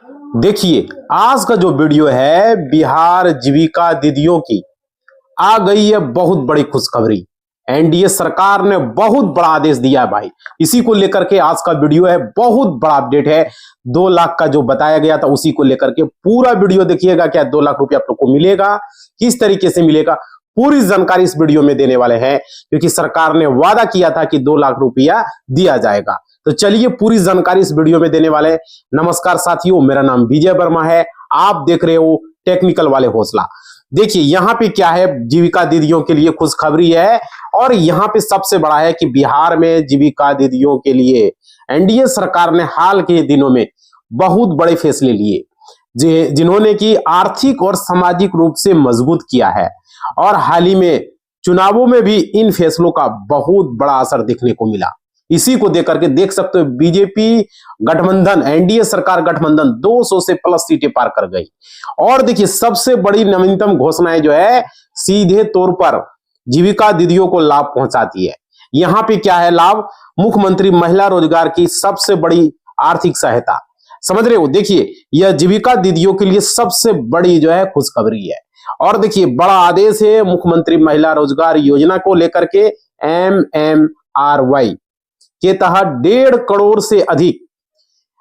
देखिए, आज का जो वीडियो है बिहार जीविका दीदियों की, आ गई है बहुत बड़ी खुशखबरी। एनडीए सरकार ने बहुत बड़ा आदेश दिया है भाई। इसी को लेकर के आज का वीडियो है, बहुत बड़ा अपडेट है। 2 लाख का जो बताया गया था उसी को लेकर के पूरा वीडियो देखिएगा। क्या 2 लाख रुपया आप लोग को मिलेगा, किस तरीके से मिलेगा, पूरी जानकारी इस वीडियो में देने वाले हैं, क्योंकि सरकार ने वादा किया था कि 2 लाख रुपया दिया जाएगा। तो चलिए पूरी जानकारी इस वीडियो में देने वाले हैं। नमस्कार साथियों, मेरा नाम विजय वर्मा है, आप देख रहे हो टेक्निकल वाले हौसला। देखिए यहाँ पे क्या है, जीविका दीदियों के लिए खुशखबरी है। और यहाँ पे सबसे बड़ा है कि बिहार में जीविका दीदियों के लिए एनडीए सरकार ने हाल के दिनों में बहुत बड़े फैसले लिए, जिन्होंने की आर्थिक और सामाजिक रूप से मजबूत किया है। और हाल ही में चुनावों में भी इन फैसलों का बहुत बड़ा असर देखने को मिला। इसी को देख करके देख सकते हो, बीजेपी गठबंधन, एनडीए सरकार गठबंधन 200 से प्लस सीटें पार कर गई। और देखिए सबसे बड़ी नवीनतम घोषणाएं जो है सीधे तौर पर जीविका दीदियों को लाभ पहुंचाती है। यहाँ पे क्या है लाभ, मुख्यमंत्री महिला रोजगार की सबसे बड़ी आर्थिक सहायता। समझ रहे हो, देखिए यह जीविका दीदियों के लिए सबसे बड़ी जो है खुशखबरी है। और देखिए बड़ा आदेश है मुख्यमंत्री महिला रोजगार योजना को लेकर के। MMRY के तहत 1.5 करोड़ से अधिक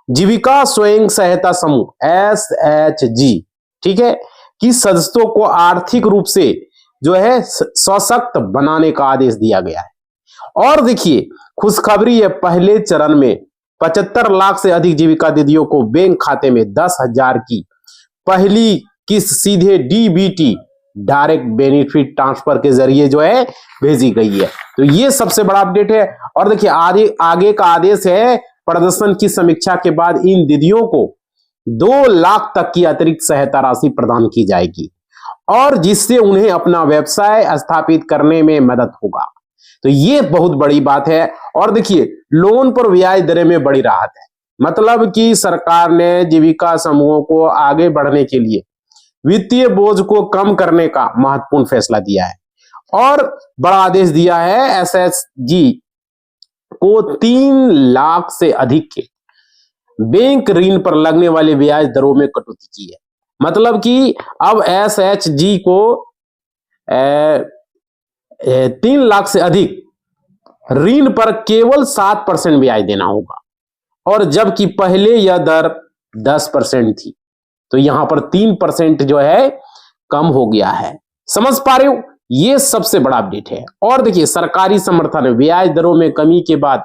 जीविका स्वयं सहायता समूह SHG, ठीक है, कि सदस्यों को आर्थिक रूप से जो है सशक्त बनाने का आदेश दिया गया है। और देखिए खुशखबरी है, पहले चरण में 75 लाख से अधिक जीविका दीदियों को बैंक खाते में 10,000 की पहली किस्त सीधे DBT, डायरेक्ट बेनिफिट ट्रांसफर के जरिए जो है भेजी गई है। तो ये सबसे बड़ा अपडेट है। और देखिए आगे का आदेश है, प्रदर्शन की समीक्षा के बाद इन दीदियों को 2 लाख तक की अतिरिक्त सहायता राशि प्रदान की जाएगी, और जिससे उन्हें अपना व्यवसाय स्थापित करने में मदद होगा। तो ये बहुत बड़ी बात है। और देखिए लोन पर ब्याज दरें में बड़ी राहत है, मतलब कि सरकार ने जीविका समूहों को आगे बढ़ने के लिए वित्तीय बोझ को कम करने का महत्वपूर्ण फैसला दिया है। और बड़ा आदेश दिया है, SHG को 3 लाख से अधिक के बैंक ऋण पर लगने वाले ब्याज दरों में कटौती की है। मतलब कि अब SHG को 3 लाख से अधिक ऋण पर केवल 7% ब्याज देना होगा, और जबकि पहले यह दर 10% थी, तो यहां पर 3% जो है कम हो गया है। समझ पा रहे हो, ये सबसे बड़ा अपडेट है। और देखिए सरकारी समर्थन ब्याज दरों में कमी के बाद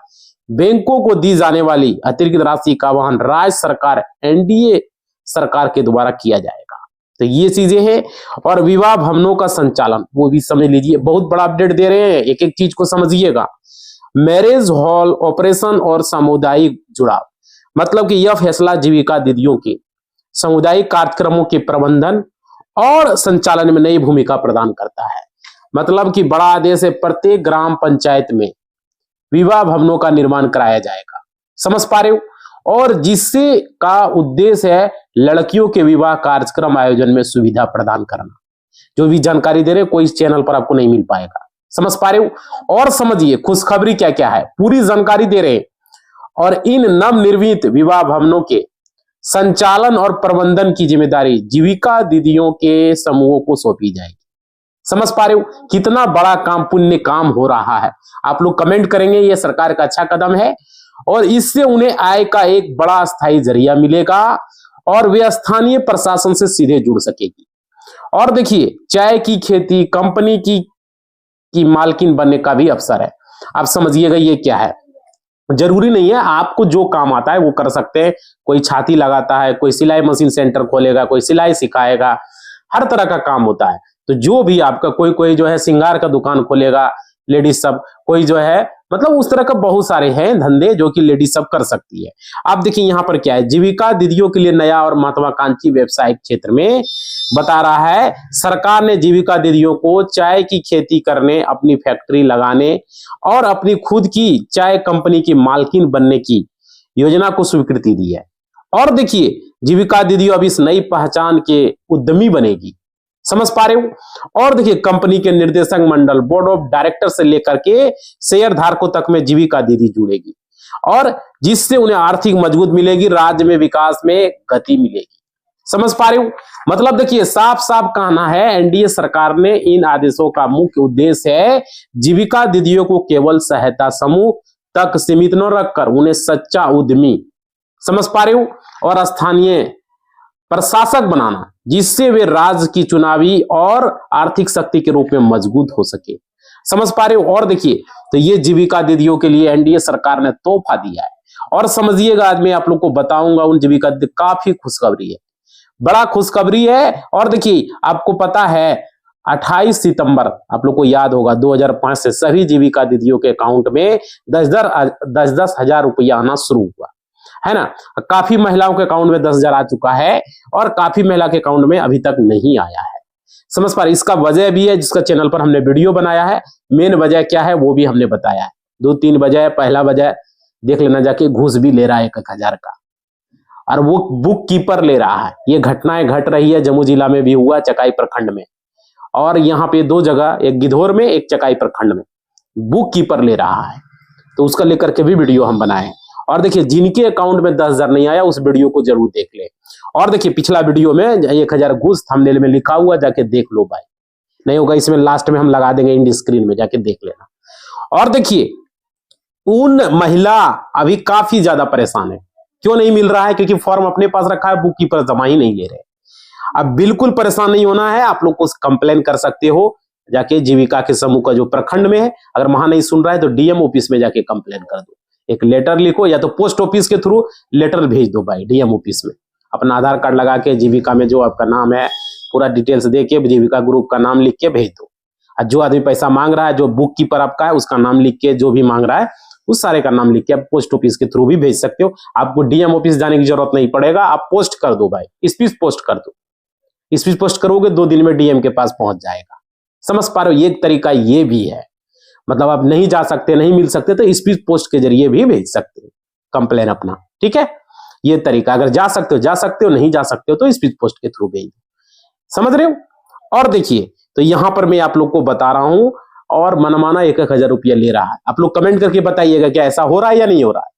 बैंकों को दी जाने वाली अतिरिक्त राशि का वहन राज्य सरकार एनडीए सरकार के द्वारा किया जाएगा। तो ये चीजें हैं। और विवाह भवनों का संचालन वो भी समझ लीजिए, बहुत बड़ा अपडेट दे रहे हैं, एक एक चीज को समझिएगा। मैरिज हॉल ऑपरेशन और सामुदायिक जुड़ाव, मतलब कि यह फैसला जीविका दीदियों के सामुदायिक कार्यक्रमों के प्रबंधन और संचालन में नई भूमिका प्रदान करता है। मतलब कि बड़ा आदेश है, प्रत्येक ग्राम पंचायत में विवाह भवनों का निर्माण कराया जाएगा। समझ पा रहे हो, और जिससे का उद्देश्य है लड़कियों के विवाह कार्यक्रम आयोजन में सुविधा प्रदान करना। जो भी जानकारी दे रहे कोई इस चैनल पर आपको नहीं मिल पाएगा। समझ पा रहे हो। और समझिए खुशखबरी क्या क्या है, पूरी जानकारी दे रहे हैं। और इन नवनिर्मित विवाह भवनों के संचालन और प्रबंधन की जिम्मेदारी जीविका दीदियों के समूहों को सौंपी जाएगी। समझ पा रहे हो कितना बड़ा काम, पुण्य काम हो रहा है। आप लोग कमेंट करेंगे ये सरकार का अच्छा कदम है, और इससे उन्हें आय का एक बड़ा स्थायी जरिया मिलेगा, और वे स्थानीय प्रशासन से सीधे जुड़ सकेगी। और देखिए चाय की खेती, कंपनी की मालकिन बनने का भी अवसर है। आप समझिएगा ये क्या है, जरूरी नहीं है आपको जो काम आता है वो कर सकते हैं। कोई छाती लगाता है, कोई सिलाई मशीन सेंटर खोलेगा, कोई सिलाई सिखाएगा, हर तरह का काम होता है। तो जो भी आपका कोई जो है श्रृंगार का दुकान खोलेगा लेडीज सब, कोई जो है मतलब उस तरह का बहुत सारे हैं धंधे जो कि लेडीज सब कर सकती है। आप देखिए यहाँ पर क्या है, जीविका दीदियों के लिए नया और महत्वाकांक्षी व्यवसायिक क्षेत्र में बता रहा है। सरकार ने जीविका दीदियों को चाय की खेती करने, अपनी फैक्ट्री लगाने और अपनी खुद की चाय कंपनी की मालकिन बनने की योजना को स्वीकृति दी है। और देखिए जीविका दीदियों अब इस नई पहचान के उद्यमी बनेगी। समझ पा रहे हो। और देखिए कंपनी के निर्देशक मंडल, बोर्ड ऑफ डायरेक्टर से लेकर के शेयर धारकों तक में जीविका दीदी जुड़ेगी। और जिससे उन्हें आर्थिक मजबूत मिलेगी, राज्य में विकास में गति मिलेगी। समझ पा रहे हो? मतलब देखिए साफ साफ कहना है, एनडीए सरकार ने इन आदेशों का मुख्य उद्देश्य है जीविका दीदियों को केवल सहायता समूह तक सीमित न रखकर उन्हें सच्चा उद्यमी, समझ पा रहे हो, और स्थानीय प्रशासक बनाना, जिससे वे राज्य की चुनावी और आर्थिक शक्ति के रूप में मजबूत हो सके। समझ पा रहे हो? और देखिए तो ये जीविका दीदियों के लिए एनडीए सरकार ने तोहफा दिया है। और समझिएगा, आज मैं आप लोग को बताऊंगा उन जीविका, काफी खुशखबरी है, बड़ा खुशखबरी है। और देखिए आपको पता है 28 सितंबर आप लोग को याद होगा 2005 से सभी जीविका दीदियों के अकाउंट में 10-10 हजार रुपया आना शुरू हुआ है ना। काफी महिलाओं के अकाउंट में 10,000 आ चुका है और काफी महिला के अकाउंट में अभी तक नहीं आया है। समझ पा रहे? इसका वजह भी है, जिसका चैनल पर हमने वीडियो बनाया है। मेन वजह क्या है वो भी हमने बताया है। 2-3 वजह है। पहला वजह देख लेना जाके, घूस भी ले रहा है 1,000 का, और वो बुक कीपर ले रहा है। ये घटनाएं घट रही है, जम्मू जिला में भी हुआ, चकाई प्रखंड में, और यहाँ पे 2 जगह, एक गिधौर में, एक चकाई प्रखंड में बुक कीपर ले रहा है। तो उसका लेकर के भी वीडियो हम बनाए। और देखिए जिनके अकाउंट में 10,000 नहीं आया उस वीडियो को जरूर देख ले। और देखिए पिछला वीडियो में 1,000 घूस थंबनेल में लिखा हुआ, जाके देख लो भाई। नहीं होगा इसमें लास्ट में हम लगा देंगे इंड स्क्रीन में, जाके देख लेना। और देखिए उन महिला अभी काफी ज्यादा परेशान है। क्यों नहीं मिल रहा है? क्योंकि फॉर्म अपने पास रखा है, बुक कीपर जमा ही नहीं ले रहे। अब बिल्कुल परेशान नहीं होना है, आप लोग को कंप्लेन कर सकते हो जाके जीविका के समूह का जो प्रखंड में है। अगर वहां नहीं सुन रहा है तो डीएम ऑफिस में जाके कंप्लेन कर दो, एक लेटर लिखो, या तो पोस्ट ऑफिस के थ्रू लेटर भेज दो भाई डीएम ऑफिस में। अपना आधार कार्ड लगा के जीविका में जो आपका नाम है पूरा डिटेल्स दे के, जीविका ग्रुप का नाम लिख के भेज दो। और जो आदमी पैसा मांग रहा है, जो बुक कीपर आपका है, उसका नाम लिख के, जो भी मांग रहा है उस सारे का नाम लिख के आप पोस्ट ऑफिस के थ्रू भी भेज सकते हो। आपको डीएम ऑफिस जाने की जरूरत नहीं पड़ेगा, आप पोस्ट कर दो भाई, स्पीड पोस्ट कर दो। स्पीड पोस्ट करोगे 2 दिन में डीएम के पास पहुंच जाएगा। समझ पा रहे हो? एक तरीका ये भी है। मतलब आप नहीं जा सकते, नहीं मिल सकते तो स्पीड पोस्ट के जरिए भी भेज सकते हो कंप्लेन अपना। ठीक है, ये तरीका। अगर जा सकते हो जा सकते हो, नहीं जा सकते हो तो स्पीड पोस्ट के थ्रू भेज दो। समझ रहे हो? और देखिए तो यहां पर मैं आप लोग को बता रहा हूं, और मनमाना 1,000 रुपया ले रहा है। आप लोग कमेंट करके बताइएगा क्या ऐसा हो रहा है या नहीं हो रहा है।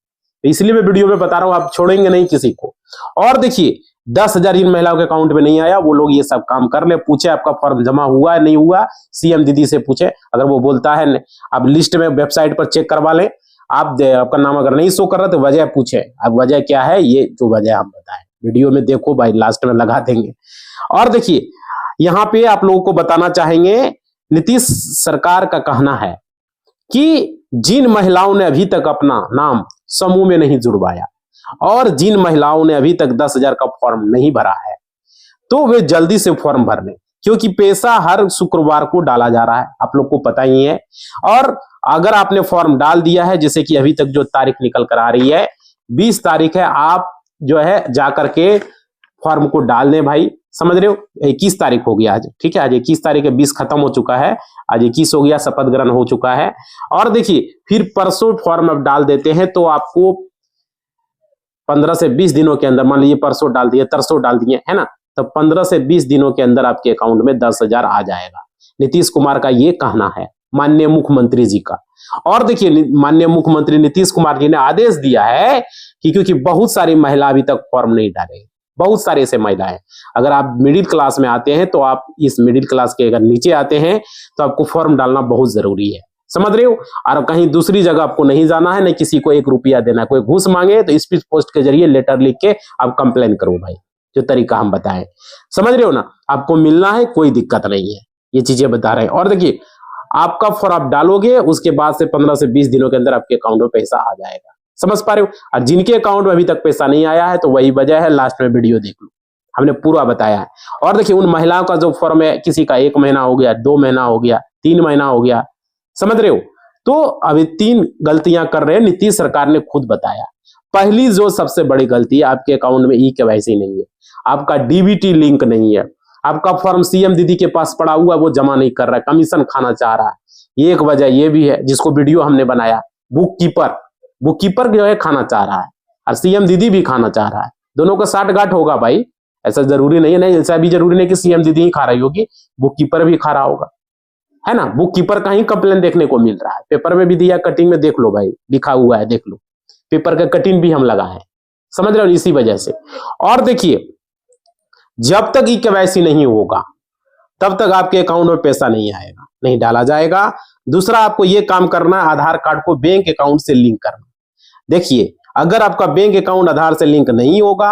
तो इसलिए मैं वीडियो में बता रहा हूं, आप छोड़ेंगे नहीं किसी को। और देखिए 10,000 जिन महिलाओं के अकाउंट में नहीं आया वो लोग ये सब काम कर ले। पूछे आपका फॉर्म जमा हुआ है नहीं हुआ, सीएम दीदी से पूछे। अगर वो बोलता है, आप लिस्ट में वेबसाइट पर चेक करवा लें, आपका नाम अगर नहीं शो कर रहा तो वजह पूछे। अब वजह क्या है, ये जो वजह हम बताएं वीडियो में देखो भाई, लास्ट में लगा देंगे। और देखिए यहाँ पे आप लोगों को बताना चाहेंगे, नीतीश सरकार का कहना है कि जिन महिलाओं ने अभी तक अपना नाम समूह में नहीं जुड़वाया और जिन महिलाओं ने अभी तक 10,000 का फॉर्म नहीं भरा है, तो वे जल्दी से फॉर्म भर लें, क्योंकि पैसा हर शुक्रवार को डाला जा रहा है, आप लोग को पता ही है। और अगर आपने फॉर्म डाल दिया है, जैसे कि अभी तक जो तारीख निकल कर आ रही है 20 तारीख है, आप जो है जाकर के फॉर्म को डाल दें भाई। समझ रहे हो? 21 तारीख हो गया आज, ठीक है, आज 21 तारीख है, 20 खत्म हो चुका है, आज 21 हो गया, शपथ ग्रहण हो चुका है। और देखिए फिर परसों फॉर्म अब डाल देते हैं तो आपको 15 से 20 दिनों के अंदर, मान लीजिए परसों डाल दिए, तरसों डाल दिए, है ना, तो 15 से 20 दिनों के अंदर आपके अकाउंट में 10,000 आ जाएगा। नीतीश कुमार का ये कहना है, माननीय मुख्यमंत्री जी का। और देखिए माननीय मुख्यमंत्री नीतीश कुमार जी ने आदेश दिया है कि क्योंकि बहुत सारी महिला अभी तक फॉर्म नहीं डाले, बहुत सारे ऐसे महिलाएं, अगर आप मिडिल क्लास में आते हैं तो आप इस मिडिल क्लास के अगर नीचे आते हैं तो आपको फॉर्म डालना बहुत जरूरी है। समझ रहे हो? और कहीं दूसरी जगह आपको नहीं जाना है, नहीं किसी को 1 रुपया देना है। कोई घूस मांगे तो स्पीड पोस्ट के जरिए लेटर लिख के आप कंप्लेन करो भाई, जो तरीका हम बताएं। समझ रहे हो ना? आपको मिलना है, कोई दिक्कत नहीं है, ये चीजें बता रहे हैं। और देखिए आपका फॉर्म आप डालोगे, उसके बाद से 15 से 20 दिनों के अंदर आपके अकाउंट में पैसा आ जाएगा। समझ पा रहे हो? और जिनके अकाउंट में अभी तक पैसा नहीं आया है तो वही वजह है, लास्ट में वीडियो देख लो, हमने पूरा बताया है। और देखिए उन महिलाओं का जो फॉर्म है, किसी का 1 महीना हो गया, 2 महीना हो गया, 3 महीना हो गया, समझ रहे हो? तो अभी 3 गलतियां कर रहे हैं, नीतीश सरकार ने खुद बताया। पहली जो सबसे बड़ी गलती है, आपके अकाउंट में ई-केवाईसी नहीं है, आपका डीबीटी लिंक नहीं है, आपका फॉर्म सीएम दीदी के पास पड़ा हुआ वो जमा नहीं कर रहा है, कमीशन खाना चाह रहा है। ये एक वजह ये भी है, जिसको वीडियो हमने बनाया। बुक कीपर जो है खाना चाह रहा है और सीएम दीदी भी खाना चाह रहा है, दोनों का साठ गांठ होगा भाई, ऐसा जरूरी नहीं है, नहीं ऐसा भी जरूरी नहीं कि सीएम दीदी ही खा रही होगी, बुक कीपर भी खा रहा होगा, है ना। बुक कीपर का ही कंप्लेन देखने को मिल रहा है, पेपर में भी दिया, कटिंग में देख लो भाई, लिखा हुआ है, देख लो। पेपर का कटिंग भी हम लगाए, समझ रहे हो, इसी वजह से। और देखिए, जब तक ई केवाईसी नहीं होगा तब तक आपके अकाउंट में पैसा नहीं आएगा, नहीं डाला जाएगा। दूसरा, आपको ये काम करना है, आधार कार्ड को बैंक अकाउंट से लिंक करना। देखिए, अगर आपका बैंक अकाउंट आधार से लिंक नहीं होगा,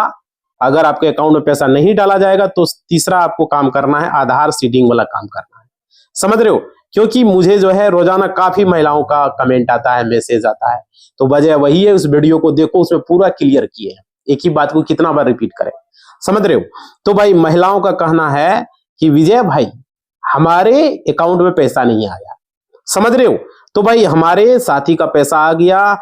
अगर आपके अकाउंट में पैसा नहीं डाला जाएगा, तो तीसरा आपको काम करना है, आधार सीडिंग वाला काम करना है, समझ रहे हो। क्योंकि मुझे जो है रोजाना काफी महिलाओं का कमेंट आता है, मैसेज आता है, तो वजह वही है। उस वीडियो को देखो, उसमें पूरा क्लियर किए हैं, एक ही बात को कितना बार रिपीट करें, समझ रहे हो। तो भाई महिलाओं का कहना है कि विजय भाई हमारे अकाउंट में पैसा नहीं आया, समझ रहे हो। तो भाई हमारे साथी का पैसा आ गया,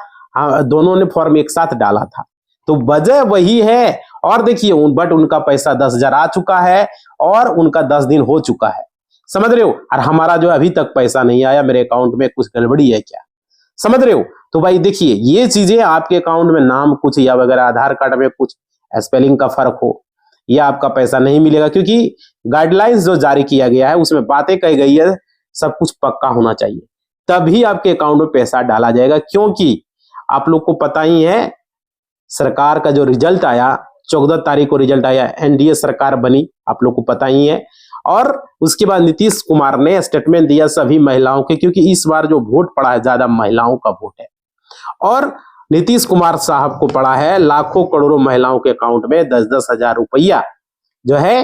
दोनों ने फॉर्म एक साथ डाला था, तो वजह वही है। और देखिए, बट उनका पैसा 10,000 आ चुका है और उनका 10 दिन हो चुका है, समझ रहे हो। और हमारा जो अभी तक पैसा नहीं आया, मेरे अकाउंट में कुछ गड़बड़ी है क्या, समझ रहे हो। तो भाई देखिए, ये चीजें आपके अकाउंट में नाम कुछ या वगैरह, आधार कार्ड में कुछ स्पेलिंग का फर्क हो, या आपका पैसा नहीं मिलेगा। क्योंकि गाइडलाइंस जो जारी किया गया है उसमें बातें कही गई है, सब कुछ पक्का होना चाहिए, तभी आपके अकाउंट में पैसा डाला जाएगा। क्योंकि आप लोग को पता ही है, सरकार का जो रिजल्ट आया, 14 तारीख को रिजल्ट आया, एनडीए सरकार बनी, आप लोग को पता ही है। और उसके बाद नीतीश कुमार ने स्टेटमेंट दिया सभी महिलाओं के, क्योंकि इस बार जो वोट पड़ा है ज्यादा महिलाओं का वोट है, और नीतीश कुमार साहब को पड़ा है लाखों करोड़ों महिलाओं के अकाउंट में 10-10 हजार रुपया जो है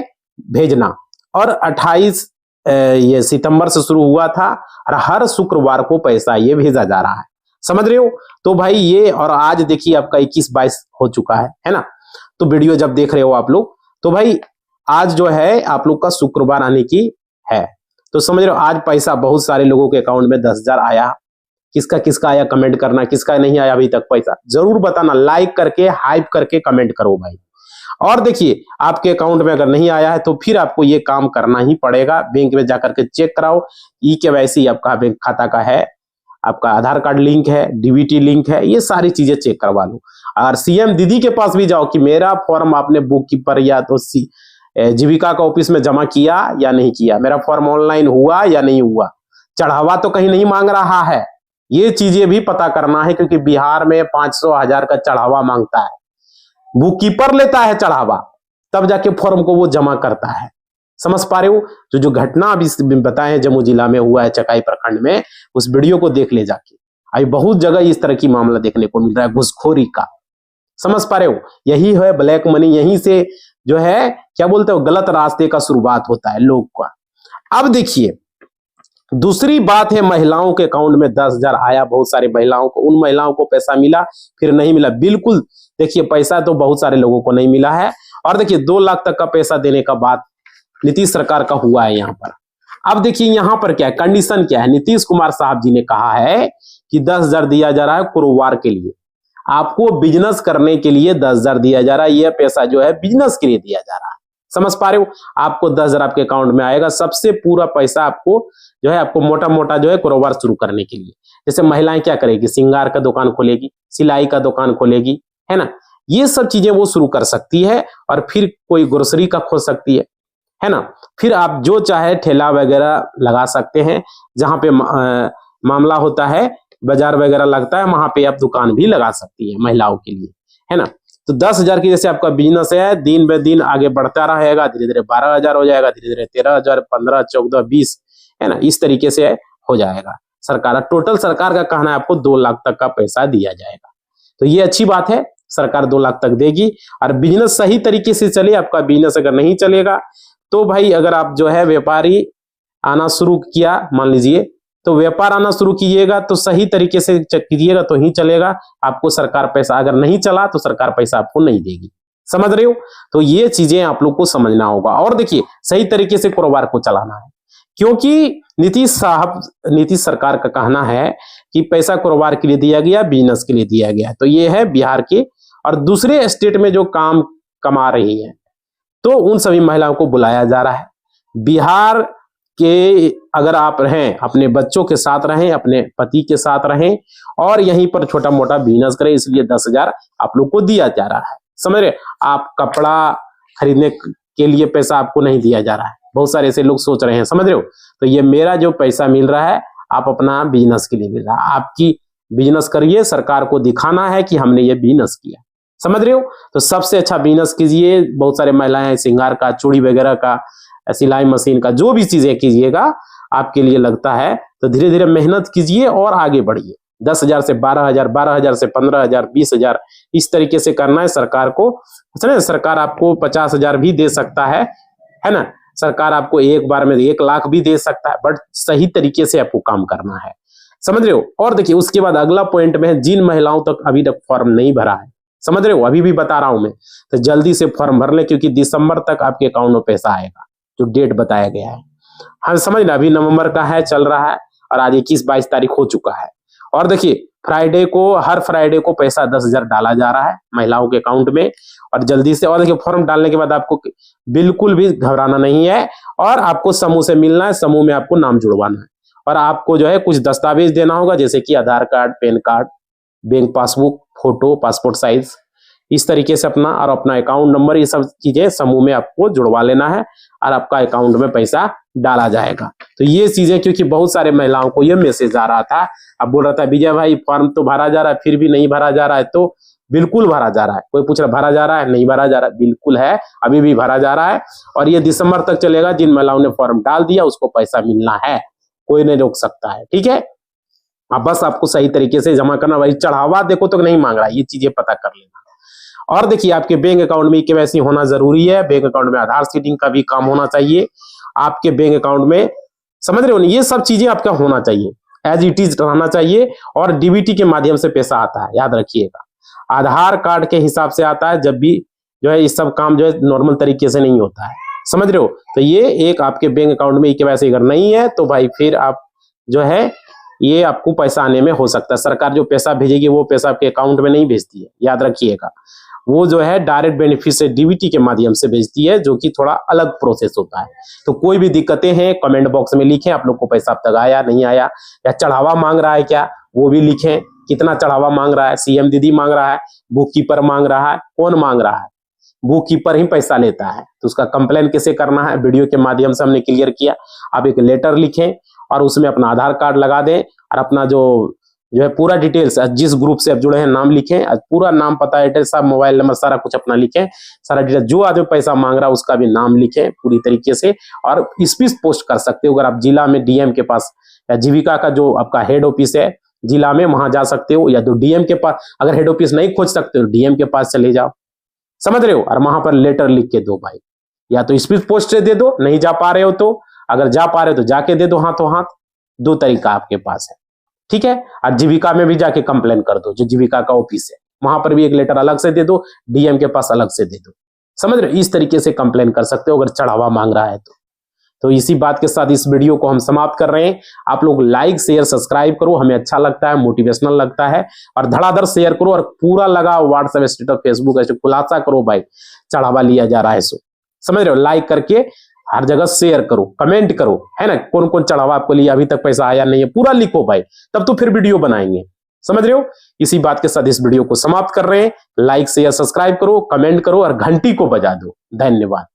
भेजना। और 28 ये सितंबर से शुरू हुआ था, और हर शुक्रवार को पैसा ये भेजा जा रहा है, समझ रहे हो। तो भाई ये, और आज देखिए आपका 21-22 हो चुका है ना। तो वीडियो जब देख रहे हो आप लोग, तो भाई आज जो है आप लोग का शुक्रवार आने की है, तो समझ रहे हो आज पैसा बहुत सारे लोगों के अकाउंट में 10,000 आया। किसका किसका आया कमेंट करना, किसका नहीं आया अभी तक पैसा जरूर बताना, लाइक करके हाइप करके कमेंट करो भाई। और देखिए, आपके अकाउंट में अगर नहीं आया है तो फिर आपको ये काम करना ही पड़ेगा, बैंक में जाकर के चेक कराओ, ई केवाईसी आपका बैंक खाता का है, आपका आधार कार्ड लिंक है, डीबीटी लिंक है, ये सारी चीजें चेक करवा लो। और सीएम दीदी के पास भी जाओ कि मेरा फॉर्म आपने बुक कीपर या तो जीविका का ऑफिस में जमा किया या नहीं किया, मेरा फॉर्म ऑनलाइन हुआ या नहीं हुआ, चढ़ावा तो कहीं नहीं मांग रहा है, ये चीजें भी पता करना है। क्योंकि बिहार में 500,000 का चढ़ावा मांगता है, बुक कीपर लेता है चढ़ावा, तब जाके फॉर्म को वो जमा करता है, समझ पा रहे हो। जो घटना अभी बताए हैं जम्मू जिला में हुआ है चकाई प्रखंड में, उस वीडियो को देख ले जाके, अभी बहुत जगह इस तरह की मामला देखने को मिल रहा है, घुसखोरी का, समझ पा रहे हो। यही है ब्लैक मनी, यहीं से जो है क्या बोलते हो, गलत रास्ते का शुरुआत होता है लोग का। अब देखिए, दूसरी बात है, महिलाओं के अकाउंट में 10,000 आया, बहुत सारी महिलाओं को, उन महिलाओं को पैसा मिला फिर नहीं मिला, बिल्कुल देखिए पैसा तो बहुत सारे लोगों को नहीं मिला है। और देखिए 2 लाख तक का पैसा देने का बात नीतीश सरकार का हुआ है यहाँ पर। अब देखिए यहाँ पर क्या है, कंडीशन क्या है, नीतीश कुमार साहब जी ने कहा है कि 10,000 दिया जा रहा है कारोबार के लिए, आपको बिजनेस करने के लिए 10,000 दिया जा रहा है, यह पैसा जो है बिजनेस के लिए दिया जा रहा है, समझ पा रहे हो। आपको 10,000 आपके अकाउंट में आएगा, सबसे पूरा पैसा आपको जो है, आपको मोटा मोटा जो है कारोबार शुरू करने के लिए। जैसे महिलाएं क्या करेगी, श्रृंगार का दुकान खोलेगी, सिलाई का दुकान खोलेगी, है ना, ये सब चीजें वो शुरू कर सकती है। और फिर कोई ग्रोसरी का खोल सकती है ना, फिर आप जो चाहे ठेला वगैरह लगा सकते हैं, जहां पे मामला होता है, बाजार वगैरह लगता है, वहां पे आप दुकान भी लगा सकती है महिलाओं के लिए, है ना। तो 10,000 की जैसे आपका बिजनेस है, दिन ब दिन आगे बढ़ता रहेगा, धीरे धीरे 12,000 हो जाएगा, धीरे धीरे 13,000, 15, 14, 20, है ना, इस तरीके से हो जाएगा। सरकार टोटल सरकार का कहना है आपको 2 लाख तक का पैसा दिया जाएगा, तो ये अच्छी बात है, सरकार 2 लाख तक देगी। और बिजनेस सही तरीके से चले, आपका बिजनेस अगर नहीं चलेगा तो भाई, अगर आप जो है व्यापारी आना शुरू किया, मान लीजिए, तो व्यापार आना शुरू कीजिएगा तो सही तरीके से कीजिएगा तो ही चलेगा, आपको सरकार पैसा, अगर नहीं चला तो सरकार पैसा आपको नहीं देगी, समझ रहे हो। तो ये चीजें आप लोग को समझना होगा। और देखिए, सही तरीके से कारोबार को चलाना है, क्योंकि नीतीश सरकार का कहना है कि पैसा कारोबार के लिए दिया गया, बिजनेस के लिए दिया गया। तो ये है बिहार के, और दूसरे स्टेट में जो काम कमा रही है, तो उन सभी महिलाओं को बुलाया जा रहा है। बिहार के अगर आप रहें, अपने बच्चों के साथ रहें, अपने पति के साथ रहें, और यहीं पर छोटा मोटा बिजनेस करें, इसलिए 10,000 आप लोग को दिया जा रहा है, समझ रहे। आप कपड़ा खरीदने के लिए पैसा आपको नहीं दिया जा रहा है, बहुत सारे ऐसे लोग सोच रहे हैं, समझ रहे हो। तो ये मेरा जो पैसा मिल रहा है, आप अपना बिजनेस के लिए मिल रहा है, आपकी बिजनेस करिए, सरकार को दिखाना है कि हमने ये बिजनेस किया, समझ रहे हो। तो सबसे अच्छा बिजनेस कीजिए, बहुत सारे महिलाएं श्रृंगार का, चूड़ी वगैरह का, सिलाई मशीन का, जो भी चीजें कीजिएगा आपके लिए लगता है, तो धीरे धीरे मेहनत कीजिए और आगे बढ़िए। 10,000 से 12,000, 12,000 से 15,000, 20,000, इस तरीके से करना है सरकार को। सरकार आपको 50,000 भी दे सकता है ना। सरकार आपको एक बार में 1 लाख भी दे सकता है, बट सही तरीके से आपको काम करना है, समझ रहे हो। और देखिए उसके बाद अगला पॉइंट में है, जिन महिलाओं तक अभी तक फॉर्म नहीं भरा है, समझ रहे हो, अभी भी बता रहा हूं मैं, तो जल्दी से फॉर्म भर ले, क्योंकि दिसंबर तक आपके अकाउंट में पैसा आएगा, जो डेट बताया गया है। हाँ समझ ना, अभी नवंबर का है, चल रहा है, और आज 21-22 तारीख हो चुका है। और देखिए फ्राइडे को, हर फ्राइडे को पैसा 10,000 डाला जा रहा है महिलाओं के अकाउंट में, और जल्दी से। और देखिए फॉर्म डालने के बाद आपको बिल्कुल भी घबराना नहीं है, और आपको समूह से मिलना है, समूह में आपको नाम जुड़वाना है, और आपको जो है कुछ दस्तावेज देना होगा, जैसे कि Aadhaar card, PAN card, bank passbook, photo, passport size, इस तरीके से अपना और अपना अकाउंट नंबर, ये सब चीजें समूह में आपको जुड़वा लेना है, और आपका अकाउंट में पैसा डाला जाएगा। तो ये चीजें, क्योंकि बहुत सारे महिलाओं को ये मैसेज आ रहा था, अब बोल रहा था विजय भाई फॉर्म तो भरा जा रहा है फिर भी नहीं भरा जा रहा है, तो बिल्कुल भरा जा रहा है। कोई पूछ रहा भरा जा रहा है, नहीं भरा जा रहा है, बिल्कुल है, अभी भी भरा जा रहा है, और ये दिसंबर तक चलेगा। जिन महिलाओं ने फॉर्म डाल दिया उसको पैसा मिलना है, कोई नहीं रोक सकता है, ठीक है। अब बस आपको सही तरीके से जमा करना। भाई चढ़ावा देखो तो नहीं मांग रहा, ये चीजें पता कर लेना। और देखिए आपके बैंक अकाउंट में केवाईसी होना जरूरी है, बैंक अकाउंट में आधार सीडिंग का भी काम होना चाहिए आपके बैंक अकाउंट में, समझ रहे हो, ये सब चीजें आपका होना चाहिए, एज इट इज रहना चाहिए। और डीबीटी के माध्यम से पैसा आता है, याद रखिएगा, आधार कार्ड के हिसाब से आता है, जब भी जो है इस सब काम जो है नॉर्मल तरीके से नहीं होता है, समझ रहे हो। तो ये एक आपके बैंक अकाउंट में केवाईसी अगर नहीं है तो भाई फिर आप जो है ये आपको पैसा आने में हो सकता है। सरकार जो पैसा भेजेगी वो पैसा आपके अकाउंट में नहीं भेजती है, याद रखिएगा, वो जो है डायरेक्ट बेनिफिट से डीबीटी के माध्यम से भेजती है, जो कि थोड़ा अलग प्रोसेस होता है। तो कोई भी दिक्कतें हैं कमेंट बॉक्स में लिखें, आप लोग को पैसा अब तक आया नहीं आया, या चढ़ावा मांग रहा है क्या, वो भी लिखें, कितना चढ़ावा मांग रहा है, सीएम दीदी मांग रहा है, बुक कीपर मांग रहा है, कौन मांग रहा है, बुक कीपर ही पैसा लेता है, तो उसका कंप्लेन कैसे करना है वीडियो के माध्यम से हमने क्लियर किया। आप एक लेटर लिखें और उसमें अपना आधार कार्ड लगा दें, और अपना जो है पूरा डिटेल्स, जिस ग्रुप से आप जुड़े हैं नाम लिखें, पूरा नाम, पता, एड्रेस, सब मोबाइल नंबर सारा कुछ अपना लिखें, सारा डिटेल, जो आदमी पैसा मांग रहा है उसका भी नाम लिखें पूरी तरीके से। और स्पीच पोस्ट कर सकते हो, अगर आप जिला में डीएम के पास या जीविका का जो आपका हेड ऑफिस है जिला में, वहां जा सकते हो, या तो डीएम के पास, अगर हेड ऑफिस नहीं खोज सकते हो डीएम के पास चले जाओ, समझ रहे हो, और वहां पर लेटर लिख के दो भाई, या तो स्पीच पोस्ट से दे दो, नहीं जा पा रहे हो तो, अगर जा पा रहे हो तो जाके दे दो हाथों हाथ, 2 तरीका आपके पास है, ठीक है। और जीविका में भी जाके कंप्लेन कर दो, जो जीविका का ऑफिस है वहां पर भी एक लेटर अलग से दे दो, डीएम के पास अलग से दे दो, समझ रहे हो, इस तरीके से कंप्लेन कर सकते हो अगर चढ़ावा मांग रहा है तो इसी बात के साथ इस वीडियो को हम समाप्त कर रहे हैं। आप लोग लाइक शेयर सब्सक्राइब करो, हमें अच्छा लगता है, मोटिवेशनल लगता है, और धड़ाधड़ शेयर करो, और पूरा लगाओ व्हाट्सएप, स्टेटस, फेसबुक, ऐसे खुलासा करो भाई चढ़ावा लिया जा रहा है सो, समझ रहे हो। लाइक करके हर जगह शेयर करो, कमेंट करो, है ना, कौन कौन चढ़ावा आपको लिया, अभी तक पैसा आया नहीं है, पूरा लिखो भाई, तब तो फिर वीडियो बनाएंगे, समझ रहे हो। इसी बात के साथ इस वीडियो को समाप्त कर रहे हैं। लाइक शेयर सब्सक्राइब करो, कमेंट करो, और घंटी को बजा दो। धन्यवाद।